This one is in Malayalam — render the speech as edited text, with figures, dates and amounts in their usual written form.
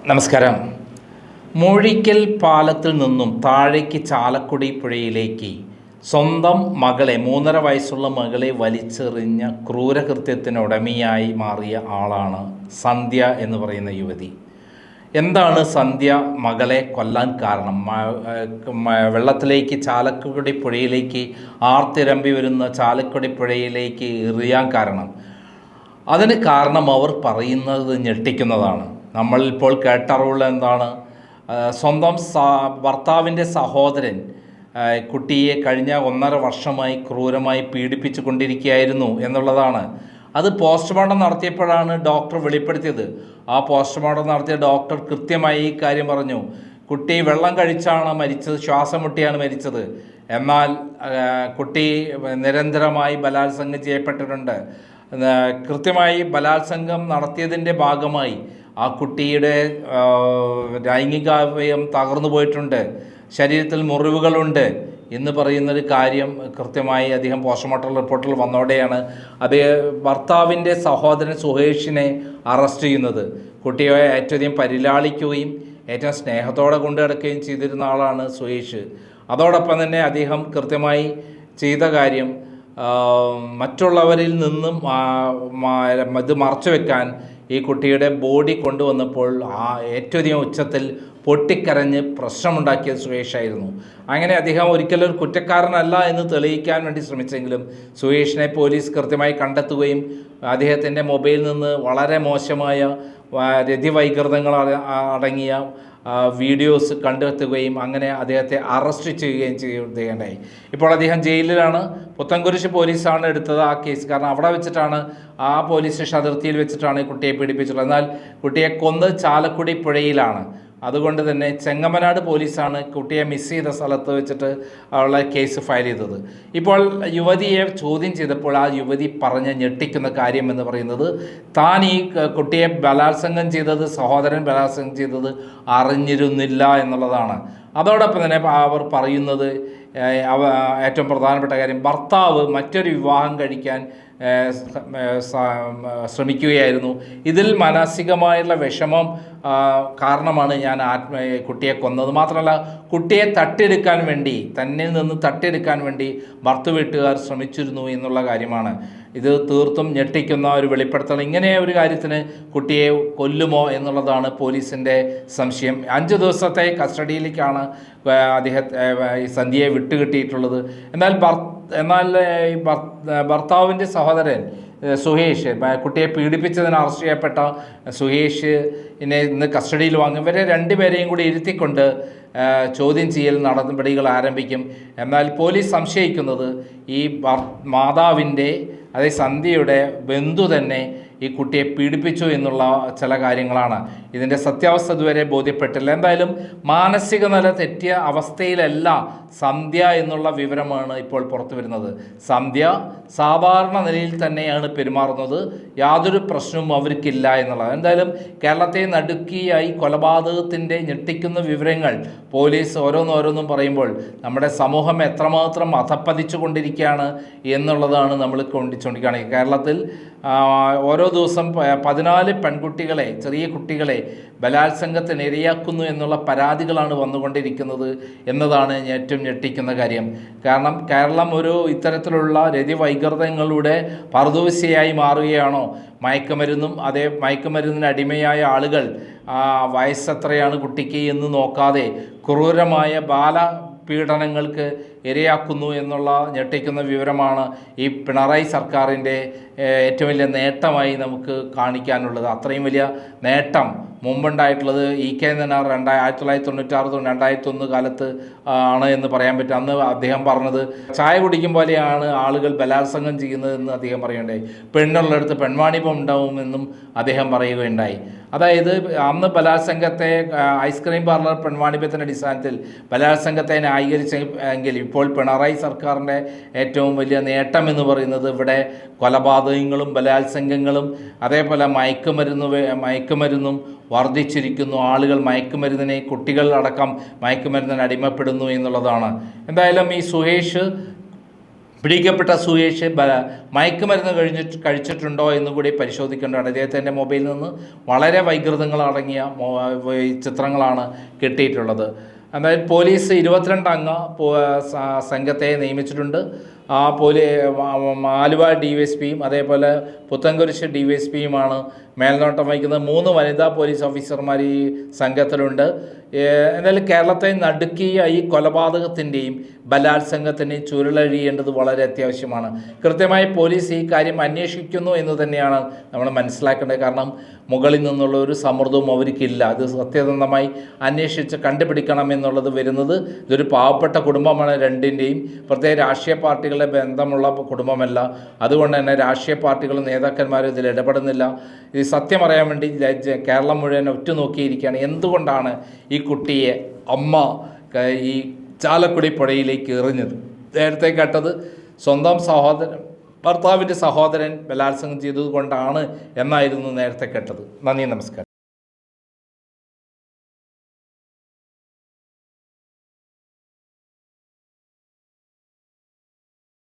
നമസ്കാരം. മൂഴിക്കൽ പാലത്തിൽ നിന്നും താഴേക്ക് ചാലക്കുടി പുഴയിലേക്ക് സ്വന്തം മകളെ 3.5 വയസ്സുള്ള മകളെ വലിച്ചെറിഞ്ഞ ക്രൂരകൃത്യത്തിനുടമയായി മാറിയ ആളാണ് സന്ധ്യ എന്ന് പറയുന്ന യുവതി. എന്താണ് സന്ധ്യ മകളെ കൊല്ലാൻ കാരണം? വെള്ളത്തിലേക്ക് ചാലക്കുടി പുഴയിലേക്ക് ആർത്തിരമ്പി വരുന്ന ചാലക്കുടി പുഴയിലേക്ക് എറിയാൻ കാരണം? അതിന് കാരണം അവർ പറയുന്നത് ഞെട്ടിക്കുന്നതാണ്. നമ്മളിപ്പോൾ കേട്ടറിവുള്ള എന്താണ്? സ്വന്തം ഭർത്താവിൻ്റെ സഹോദരൻ കുട്ടിയെ കഴിഞ്ഞ 1.5 വർഷമായി ക്രൂരമായി പീഡിപ്പിച്ചു കൊണ്ടിരിക്കുകയായിരുന്നു എന്നുള്ളതാണ്. അത് പോസ്റ്റ്മോർട്ടം നടത്തിയപ്പോഴാണ് ഡോക്ടർ വെളിപ്പെടുത്തിയത്. ആ പോസ്റ്റ്മോർട്ടം നടത്തിയ ഡോക്ടർ കൃത്യമായി ഈ കാര്യം പറഞ്ഞു. കുട്ടി വെള്ളം കഴിച്ചാണ് മരിച്ചത്, ശ്വാസം മുട്ടിയാണ് മരിച്ചത്. എന്നാൽ കുട്ടി നിരന്തരമായി ബലാത്സംഗം ചെയ്യപ്പെട്ടിട്ടുണ്ട്. കൃത്യമായി ബലാത്സംഗം നടത്തിയതിൻ്റെ ഭാഗമായി ആ കുട്ടിയുടെ ലൈംഗികാവയം തകർന്നു പോയിട്ടുണ്ട്, ശരീരത്തിൽ മുറിവുകളുണ്ട് എന്ന് പറയുന്നൊരു കാര്യം കൃത്യമായി അദ്ദേഹം പോസ്റ്റ്മോർട്ടം റിപ്പോർട്ടിൽ വന്നോടെയാണ് ഭർത്താവിൻ്റെ സഹോദരൻ സുഹേഷിനെ അറസ്റ്റ് ചെയ്യുന്നത്. കുട്ടിയെ ഏറ്റവും പരിലാളിക്കുകയും ഏറ്റവും സ്നേഹത്തോടെ കൊണ്ടു നടക്കുകയും ചെയ്തിരുന്ന ആളാണ് സുഹേഷ്. അതോടൊപ്പം തന്നെ അദ്ദേഹം കൃത്യമായി ചെയ്ത കാര്യം മറ്റുള്ളവരിൽ നിന്നും ഇത് മറച്ചു വെക്കാൻ ഈ കുട്ടിയുടെ ബോഡി കൊണ്ടുവന്നപ്പോൾ ഏറ്റവും ഉച്ചത്തിൽ പൊട്ടിക്കരഞ്ഞ് പ്രശ്നമുണ്ടാക്കിയത് സുഹേഷായിരുന്നു. അങ്ങനെ അദ്ദേഹം ഒരിക്കലും ഒരു കുറ്റക്കാരനല്ല എന്ന് തെളിയിക്കാൻ വേണ്ടി ശ്രമിച്ചെങ്കിലും സുഹേഷിനെ പോലീസ് കൃത്യമായി കണ്ടെത്തുകയും അദ്ദേഹത്തിൻ്റെ മൊബൈലിൽ നിന്ന് വളരെ മോശമായ രതിവൈകൃതങ്ങൾ അടങ്ങിയ വീഡിയോസ് കണ്ടെത്തുകയും അങ്ങനെ അദ്ദേഹത്തെ അറസ്റ്റ് ചെയ്യുകയും ചെയ്യുകയുണ്ടായി. ഇപ്പോൾ അദ്ദേഹം ജയിലിലാണ്. പുത്തൻകുരിശ് പോലീസാണ് എടുത്തത് ആ കേസ്. കാരണം അവിടെ വെച്ചിട്ടാണ്, ആ പോലീസ് സ്റ്റേഷൻ അതിർത്തിയിൽ വെച്ചിട്ടാണ് കുട്ടിയെ പീഡിപ്പിച്ചിട്ടുള്ളത്. എന്നാൽ കുട്ടിയെ കൊന്നത് ചാലക്കുടി പുഴയിലാണ്. അതുകൊണ്ട് തന്നെ ചെങ്ങമനാട് പോലീസാണ് കുട്ടിയെ മിസ് ചെയ്ത സ്ഥലത്ത് വെച്ചിട്ട് അവളെ കേസ് ഫയൽ ചെയ്തത്. ഇപ്പോൾ യുവതിയെ ചോദ്യം ചെയ്തപ്പോൾ ആ യുവതി പറഞ്ഞ് ഞെട്ടിക്കുന്ന കാര്യം എന്ന് പറയുന്നത്, താൻ ഈ കുട്ടിയെ ബലാത്സംഗം ചെയ്തത്, സഹോദരൻ ബലാത്സംഗം ചെയ്തത് അറിഞ്ഞിരുന്നില്ല എന്നുള്ളതാണ്. അതോടൊപ്പം തന്നെ അവർ പറയുന്നത് ഏറ്റവും പ്രധാനപ്പെട്ട കാര്യം, ഭർത്താവ് മറ്റൊരു വിവാഹം കഴിക്കാൻ ശ്രമിക്കുകയായിരുന്നു. ഇതിൽ മാനസികമായുള്ള വിഷമം കാരണമാണ് ഞാൻ കുട്ടിയെ കൊന്നത്. മാത്രമല്ല, കുട്ടിയെ തട്ടിയെടുക്കാൻ വേണ്ടി, തന്നിൽ നിന്ന് തട്ടിയെടുക്കാൻ വേണ്ടി ഭർത്തു വീട്ടുകാർ ശ്രമിച്ചിരുന്നു എന്നുള്ള കാര്യമാണ്. ഇത് തീർത്തും ഞെട്ടിക്കുന്ന ഒരു വെളിപ്പെടുത്തൽ. ഇങ്ങനെ ഒരു കാര്യത്തിന് കുട്ടിയെ കൊല്ലുമോ എന്നുള്ളതാണ് പോലീസിൻ്റെ സംശയം. 5 ദിവസത്തെ കസ്റ്റഡിയിലേക്കാണ് സന്ധ്യയെ വിട്ടുകിട്ടിയിട്ടുള്ളത്. എന്നാൽ ഭർത്താവിൻ്റെ സഹോദരൻ സുഹേഷ്, കുട്ടിയെ പീഡിപ്പിച്ചതിന് അറസ്റ്റ് ചെയ്യപ്പെട്ട സുഹേഷിനെ ഇന്ന് കസ്റ്റഡിയിൽ വാങ്ങും. ഇവരെ 2 പേരെയും കൂടി ഇരുത്തിക്കൊണ്ട് ചോദ്യം ചെയ്യൽ നടപടികൾ ആരംഭിക്കും. എന്നാൽ പോലീസ് സംശയിക്കുന്നത് ഈ മാതാവിൻ്റെ, അതായത് സന്ധ്യയുടെ ബന്ധു തന്നെ ഈ കുട്ടിയെ പീഡിപ്പിച്ചു എന്നുള്ള ചില കാര്യങ്ങളാണ്. ഇതിൻ്റെ സത്യാവസ്ഥ ഇതുവരെ ബോധ്യപ്പെട്ടില്ല. എന്തായാലും മാനസിക നില തെറ്റിയ അവസ്ഥയിലല്ല സന്ധ്യ എന്നുള്ള വിവരമാണ് ഇപ്പോൾ പുറത്തു വരുന്നത്. സന്ധ്യ സാധാരണ നിലയിൽ തന്നെയാണ് പെരുമാറുന്നത്, യാതൊരു പ്രശ്നവും അവർക്കില്ല എന്നുള്ളത്. എന്തായാലും കേരളത്തെ നടുക്കിയായി കൊലപാതകത്തിൻ്റെ ഞെട്ടിക്കുന്ന വിവരങ്ങൾ പോലീസ് ഓരോന്നോരോന്നും പറയുമ്പോൾ നമ്മുടെ സമൂഹം എത്രമാത്രം അധപ്പതിച്ചു കൊണ്ടിരിക്കുകയാണ് എന്നുള്ളതാണ് നമ്മൾ ചൂണ്ടിക്കാണിക്കുക. കേരളത്തിൽ ഓരോ ദിവസം 14 പെൺകുട്ടികളെ, ചെറിയ കുട്ടികളെ ബലാത്സംഗത്തിന് ഇരയാക്കുന്നു എന്നുള്ള പരാതികളാണ് വന്നുകൊണ്ടിരിക്കുന്നത് എന്നതാണ് ഏറ്റവും ഞെട്ടിക്കുന്ന കാര്യം. കാരണം കേരളം ഒരു ഇത്തരത്തിലുള്ള രതിവൈകൃതങ്ങളുടെ പറുദൂശയായി മാറുകയാണോ? മയക്കുമരുന്നും അതേ മയക്കുമരുന്നിന് അടിമയായ ആളുകൾ വയസ്സെത്രയാണ് കുട്ടിക്ക് എന്ന് നോക്കാതെ ക്രൂരമായ പീഡനങ്ങൾക്ക് ഇരയാക്കുന്നു എന്നുള്ള ഞെട്ടിക്കുന്ന വിവരമാണ് ഈ പിണറായി സർക്കാരിൻ്റെ ഏറ്റവും വലിയ നേട്ടമായി നമുക്ക് കാണിക്കാനുള്ളത്. അത്രയും വലിയ നേട്ടം മുമ്പുണ്ടായിട്ടുള്ളത് കെ നായനാർ 1996-2001 കാലത്ത് ആണ് എന്ന് പറയാൻ പറ്റും. അന്ന് അദ്ദേഹം പറഞ്ഞത്, ചായ കുടിക്കും പോലെയാണ് ആളുകൾ ബലാത്സംഗം ചെയ്യുന്നതെന്ന് അദ്ദേഹം പറയുകയുണ്ടായി. പെണ്ണുള്ളിടത്ത് പെൺവാണിഭം ഉണ്ടാവുമെന്നും അദ്ദേഹം പറയുകയുണ്ടായി. അതായത് അന്ന് ബലാത്സംഗത്തെ ഐസ്ക്രീം പാർലർ പെൺവാണിഭത്തിൻ്റെ അടിസ്ഥാനത്തിൽ ബലാത്സംഗത്തെ ന്യായീകരിച്ചെങ്കിൽ ഇപ്പോൾ പിണറായി സർക്കാരിൻ്റെ ഏറ്റവും വലിയ നേട്ടം എന്ന് പറയുന്നത് ഇവിടെ കൊലപാതകങ്ങളും ബലാത്സംഗങ്ങളും അതേപോലെ മയക്കുമരുന്നും വർദ്ധിച്ചിരിക്കുന്നു. ആളുകൾ മയക്കുമരുന്നിനെ, കുട്ടികൾ അടക്കം മയക്കുമരുന്നിന് അടിമപ്പെടുന്നു എന്നുള്ളതാണ്. എന്തായാലും ഈ സുഹേഷ് പിടിക്കപ്പെട്ട സുഹേഷ് മയക്കുമരുന്ന് കഴിച്ചിട്ടുണ്ടോ എന്നുകൂടി പരിശോധിക്കേണ്ടതാണ്. ഇദ്ദേഹത്തിൻ്റെ മൊബൈലിൽ നിന്ന് വളരെ വൈകൃതങ്ങൾ അടങ്ങിയ ചിത്രങ്ങളാണ് കിട്ടിയിട്ടുള്ളത്. അതായത് പോലീസ് 22 അംഗ സംഘത്തെ നിയമിച്ചിട്ടുണ്ട്. ആലുവ DYSPയും അതേപോലെ പുത്തൻകുരിശ് DYSPയുമാണ് മേൽനോട്ടം വഹിക്കുന്നത്. 3 വനിതാ പോലീസ് ഓഫീസർമാർ ഈ സംഘത്തിലുണ്ട്. എന്തായാലും കേരളത്തെ നടുക്കിയ ഈ കൊലപാതകത്തിൻ്റെയും ബലാത്സംഗത്തിൻ്റെയും ചുരുളഴിയേണ്ടത് വളരെ അത്യാവശ്യമാണ്. കൃത്യമായി പോലീസ് ഈ കാര്യം അന്വേഷിക്കുന്നു എന്ന് തന്നെയാണ് നമ്മൾ മനസ്സിലാക്കേണ്ടത്. കാരണം മുകളിൽ നിന്നുള്ള ഒരു സമ്മർദ്ദവും അവർക്കില്ല. അത് സത്യസന്ധമായി അന്വേഷിച്ച് കണ്ടുപിടിക്കണം എന്നുള്ളത് വരുന്നത്. ഇതൊരു പാവപ്പെട്ട കുടുംബമാണ് രണ്ടിൻ്റെയും. പ്രത്യേക രാഷ്ട്രീയ പാർട്ടികളുടെ ബന്ധമുള്ള കുടുംബമല്ല. അതുകൊണ്ട് തന്നെ രാഷ്ട്രീയ പാർട്ടികളും നേതാക്കന്മാരും ഇതിൽ ഇടപെടുന്നില്ല. ഇത് സത്യം അറിയാൻ വേണ്ടി കേരളം മുഴുവൻ ഉറ്റുനോക്കിയിരിക്കുകയാണ്. എന്തുകൊണ്ടാണ് ഈ കുട്ടിയെ അമ്മ ഈ ചാലക്കുടി പുഴയിലേക്ക് എറിഞ്ഞത്? നേരത്തെ കേട്ടത് സ്വന്തം ഭർത്താവിൻ്റെ സഹോദരൻ ബലാത്സംഗം ചെയ്തതുകൊണ്ടാണ് എന്നായിരുന്നു നേരത്തെ കേട്ടത്. നന്ദി, നമസ്കാരം.